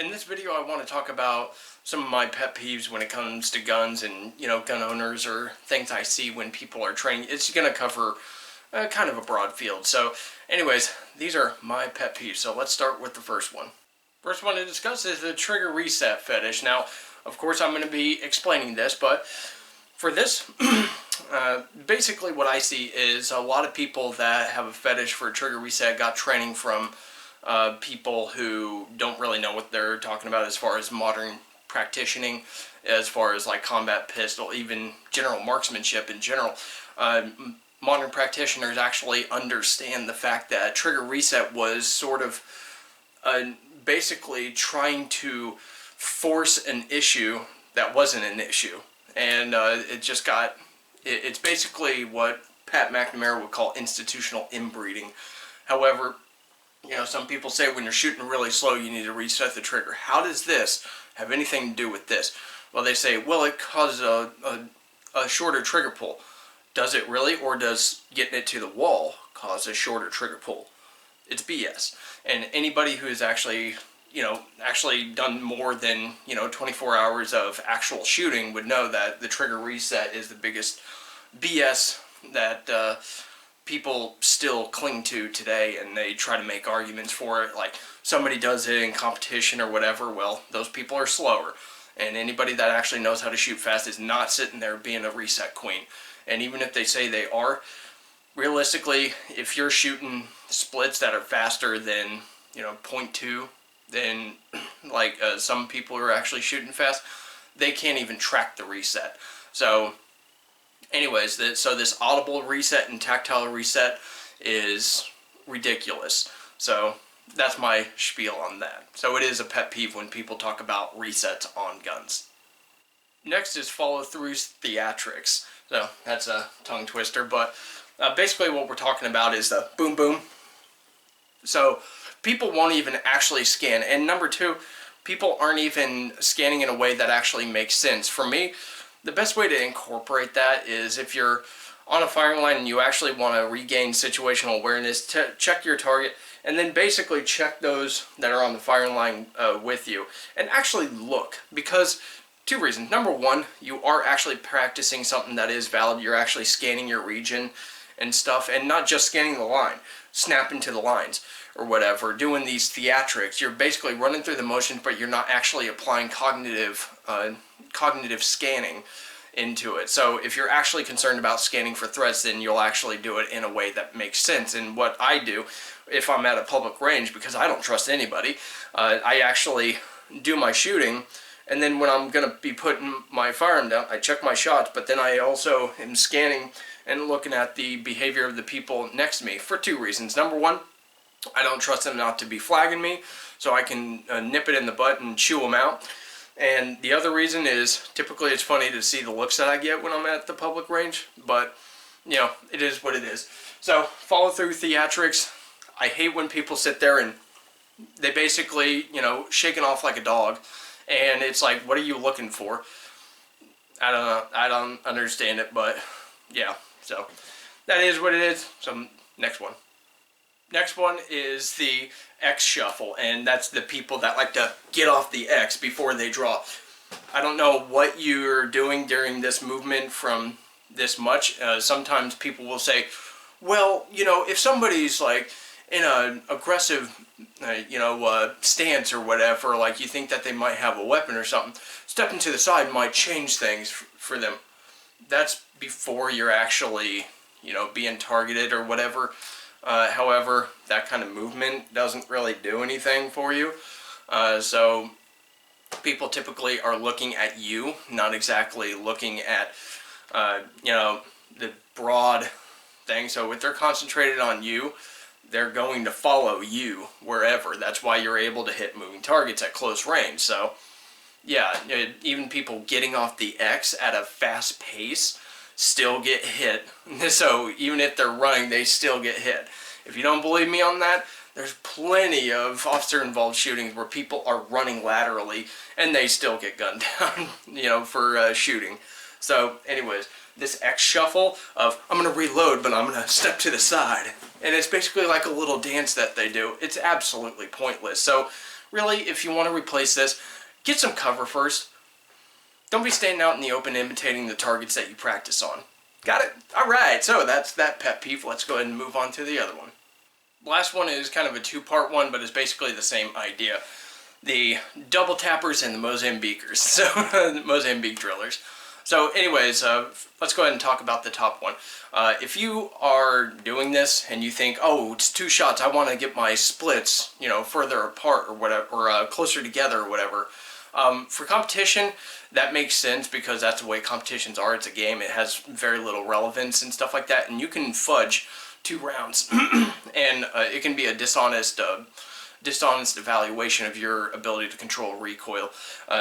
In this video, I want to talk about some of my pet peeves when it comes to guns and, gun owners or things I see when people are training. It's going to cover kind of a broad field. So anyways, these are my pet peeves. So let's start with the first one. First one to discuss is the trigger reset fetish. Now, of course, I'm going to be explaining this, but for this, basically what I see is a lot of people that have a fetish for trigger reset got training from people who don't really know what they're talking about as far as modern practicing, as far as like combat pistol, even general marksmanship in general. Modern practitioners actually understand the fact that trigger reset was sort of basically trying to force an issue that wasn't an issue. And it's basically what Pat McNamara would call institutional inbreeding. However, some people say when you're shooting really slow, you need to reset the trigger. How does this have anything to do with this? Well, they say, well, it causes a shorter trigger pull. Does it really? Or does getting it to the wall cause a shorter trigger pull? It's BS. And anybody who has actually done more than, 24 hours of actual shooting would know that the trigger reset is the biggest BS that people still cling to today, and they try to make arguments for it, like somebody does it in competition or whatever. Well, those people are slower, and anybody that actually knows how to shoot fast is not sitting there being a reset queen. And even if they say they are, realistically, if you're shooting splits that are faster than 0.2, then like some people who are actually shooting fast, they can't even track the reset. So anyways, so this audible reset and tactile reset is ridiculous. So that's my spiel on that. So it is a pet peeve when people talk about resets on guns. Next is follow through theatrics. So that's a tongue twister, but basically what we're talking about is the boom boom. So people won't even actually scan. And number two, people aren't even scanning in a way that actually makes sense. For me, the best way to incorporate that is if you're on a firing line and you actually want to regain situational awareness, check your target, and then basically check those that are on the firing line with you. And actually look, because two reasons. Number one, you are actually practicing something that is valid. You're actually scanning your region and stuff, and not just scanning the line, snapping to the lines or whatever, doing these theatrics. You're basically running through the motions, but you're not actually applying cognitive scanning into it. So if you're actually concerned about scanning for threats, then you'll actually do it in a way that makes sense. And what I do, if I'm at a public range, because I don't trust anybody, I actually do my shooting, and then when I'm going to be putting my firearm down, I check my shots, but then I also am scanning and looking at the behavior of the people next to me for two reasons. Number one, I don't trust them not to be flagging me, so I can nip it in the butt and chew them out. And the other reason is, typically it's funny to see the looks that I get when I'm at the public range, but, it is what it is. So, follow through theatrics. I hate when people sit there and they basically, shaking off like a dog, and it's like, what are you looking for? I don't know. I don't understand it, but, yeah. So, that is what it is. So, next one. Next one is the X shuffle, and that's the people that like to get off the X before they draw. I don't know what you're doing during this movement from this much. Sometimes people will say, well, if somebody's like in an aggressive, stance or whatever, like you think that they might have a weapon or something, stepping to the side might change things for them. That's before you're actually, being targeted or whatever. However, that kind of movement doesn't really do anything for you. So people typically are looking at you, not exactly looking at, the broad thing. So if they're concentrated on you, they're going to follow you wherever. That's why you're able to hit moving targets at close range. So yeah, even people getting off the X at a fast pace still get hit. So even if they're running, they still get hit. If you don't believe me on that, there's plenty of officer-involved shootings where people are running laterally and they still get gunned down, for shooting. So anyways, this X shuffle of, I'm going to reload, but I'm going to step to the side. And it's basically like a little dance that they do. It's absolutely pointless. So really, if you want to replace this, get some cover first. Don't be standing out in the open imitating the targets that you practice on. Got it? Alright, so that's that pet peeve. Let's go ahead and move on to the other one. Last one is kind of a two-part one, but it's basically the same idea. The double tappers and the Mozambiquers. So, the Mozambique Drillers. So anyways, let's go ahead and talk about the top one. If you are doing this and you think, oh, it's 2 shots, I want to get my splits, you know, further apart or whatever, or closer together or whatever. For competition, that makes sense because that's the way competitions are. It's a game. It has very little relevance and stuff like that, and you can fudge 2 rounds, and it can be a dishonest evaluation of your ability to control recoil.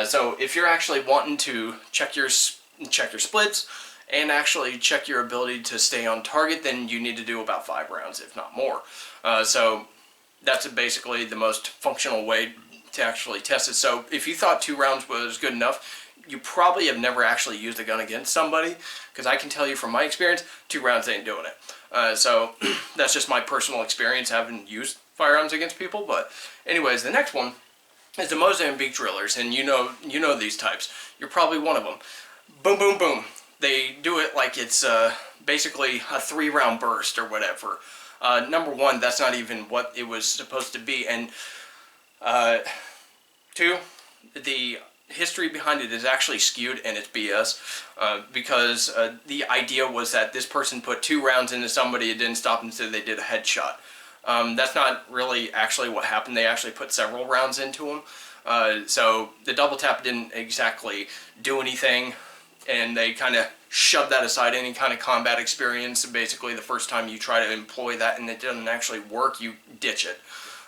So if you're actually wanting to check your splits and actually check your ability to stay on target, then you need to do about 5 rounds, if not more. So that's basically the most functional way to actually test it. So if you thought 2 rounds was good enough, you probably have never actually used a gun against somebody, because I can tell you from my experience, 2 rounds ain't doing it. So that's just my personal experience. I haven't used firearms against people. But anyways, the next one is the Mozambique Drillers, and you know these types. You're probably one of them. Boom, boom, boom. They do it like it's basically a 3-round burst or whatever. Number one, that's not even what it was supposed to be, and 2, the history behind it is actually skewed, and it's BS, because the idea was that this person put 2 rounds into somebody, it didn't stop until they did a headshot. That's not really actually what happened. They actually put several rounds into them. So the double tap didn't exactly do anything, and they kind of shoved that aside. Any kind of combat experience, basically the first time you try to employ that and it doesn't actually work, you ditch it.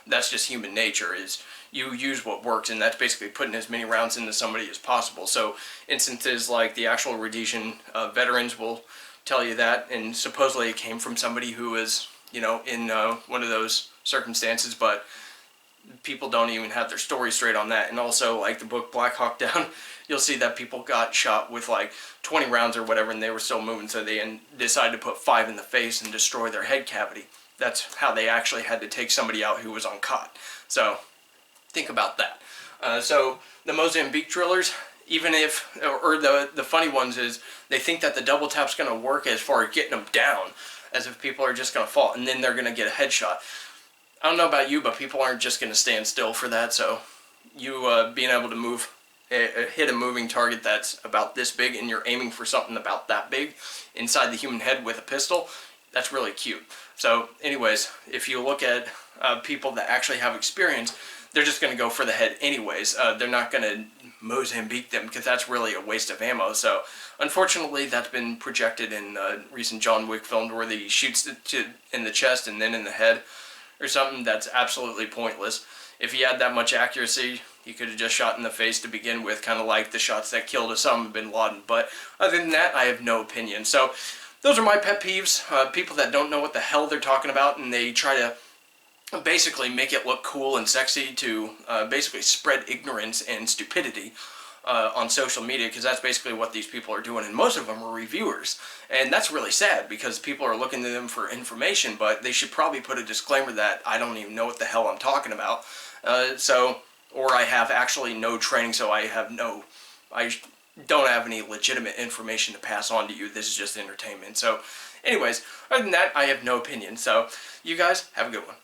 That's just human nature, is you use what works, and that's basically putting as many rounds into somebody as possible. So instances like the actual Rhodesian veterans will tell you that, and supposedly it came from somebody who is, you know, in one of those circumstances, but people don't even have their story straight on that. And also, like the book Black Hawk Down, you'll see that people got shot with like 20 rounds or whatever, and they were still moving, so they decided to put 5 in the face and destroy their head cavity. That's how they actually had to take somebody out who was on cot. So think about that. So the Mozambique Drillers, even if, or the funny ones is, they think that the double tap's going to work as far as getting them down, as if people are just going to fall, and then they're going to get a headshot. I don't know about you, but people aren't just going to stand still for that. So you being able to hit a moving target that's about this big, and you're aiming for something about that big inside the human head with a pistol, that's really cute. So anyways, if you look at people that actually have experience, they're just going to go for the head anyways. They're not going to Mozambique them, because that's really a waste of ammo. So unfortunately, that's been projected in recent John Wick films, where he shoots in the chest and then in the head or something. That's absolutely pointless. If he had that much accuracy, he could have just shot in the face to begin with, kind of like the shots that killed Osama bin Laden. But other than that, I have no opinion. So those are my pet peeves. People that don't know what the hell they're talking about, and they try to basically make it look cool and sexy to basically spread ignorance and stupidity on social media, because that's basically what these people are doing, and most of them are reviewers. And that's really sad, because people are looking to them for information, but they should probably put a disclaimer that I don't even know what the hell I'm talking about. Or I have actually no training, so I don't have any legitimate information to pass on to you. This is just entertainment. So anyways, other than that, I have no opinion. So you guys have a good one.